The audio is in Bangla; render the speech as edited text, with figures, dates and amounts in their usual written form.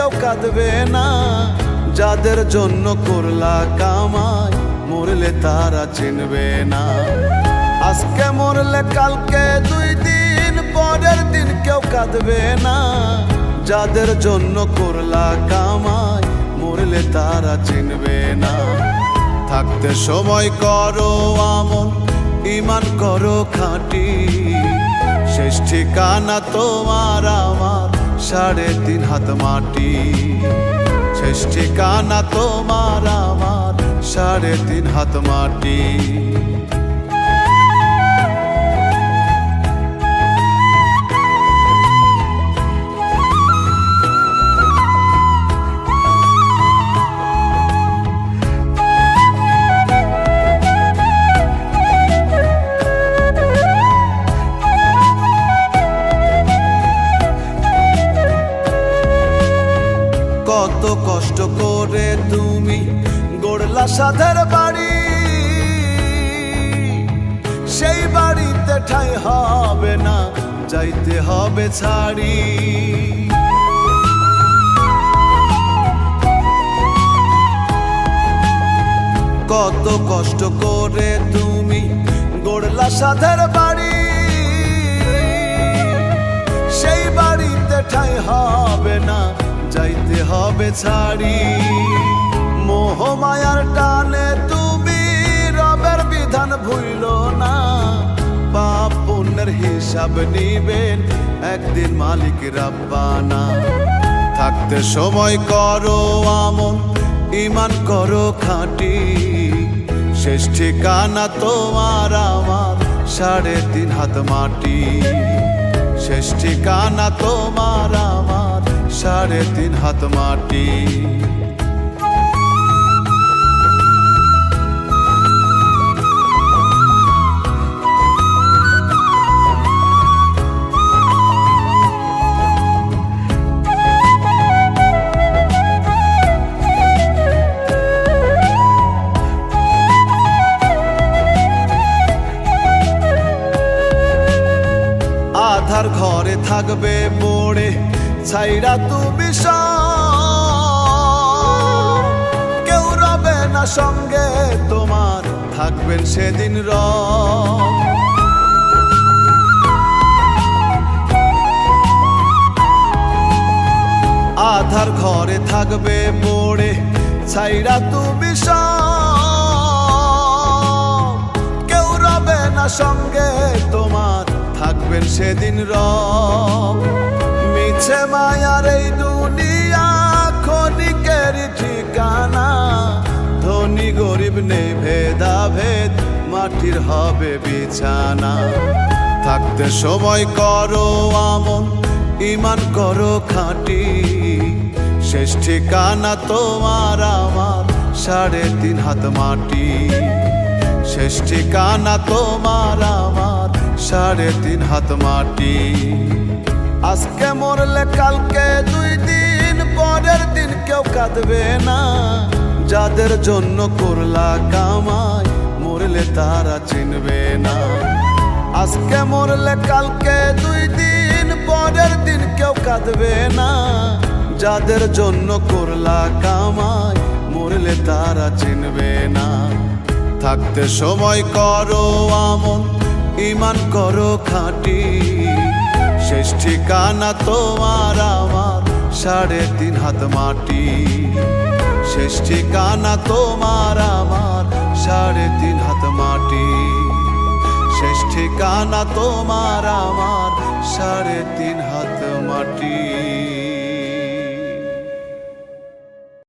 কেউ কাঁদবে না। যাদের জন্য করলা কামাই মরলে তারা চিনবে না। আজকে মরলে কালকে 2 দিন পরের দিন কেউ কাঁদবে না। যাদের জন্য করলা কামাই মরলে তারা চিনবে না। থাকতে সময় করো আমল, ঈমান করো খাঁটি। শেষ ঠিকানা তোমার আমার 3.5 হাত মাটি। শেষ ঠিকানা তোমার আমার 3.5 হাত মাটি। কত কষ্ট করে তুমি গড়লা সাধের বাড়ি, সেই বাড়িতে ঠাঁই হবে না, যাইতে হবে ছাড়ি। কত কষ্ট করে তুমি গড়লা সাধের বাড়ি, সেই বাড়িতে ঠাঁই হবে না, যাইতে হবে ছাড়ি। মোহ মায়ার টানে তুমি রবের বিধান ভুইলো না। পাপ পুণ্যের হিসাব নিবেন একদিন মালিক রাব্বানা। থাকতে সময় করো আমল, ঈমান করো খাঁটি। শেষ ঠিকানা তোমার আমার 3.5 হাত মাটি। শেষ ঠিকানা তোমার আমার 3.5 হাত মাটি। আধার ঘরে থাকবে পড়ে ছাইরা তুমি সব, কেউ রবে না সঙ্গে তোমার, থাকবেন সেদিন রব। আধার ঘরে থাকবে পড়ে ছাইরা তুমি সব, কেউ রবে না সঙ্গে তোমার, থাকবেন সেদিন রব। মিছে মায়ার এই দুনিয়া ক্ষণিকের ঠিকানা। ধনী গরিব নেই ভেদাভেদ, মাটির হবে বিছানা। থাকতে সময় করো আমল, ঈমান করো খাঁটি। শেষ ঠিকানা তোমার আমার 3.5 হাত মাটি। শেষ ঠিকানা তোমার আমার 3.5 হাত মাটি। আজকে মরলে কালকে 2 দিন পরের দিন কেউ কাঁদবে না। যাদের জন্য করলা কামাই মরলে তারা চিনবে না। আজকে মরলে কালকে 2 দিন পরের দিন কেউ কাঁদবে না। যাদের জন্য করলা কামাই মরলে তারা চিনবে না। থাকতে সময় করো আমল, ঈমান করো খাঁটি। শেষ ঠিকানা তোমার আমার 3.5 হাত মাটি। শেষ ঠিকানা তোমার আমার 3.5 হাত মাটি। শেষ ঠিকানা তোমার আমার 3.5 হাত মাটি।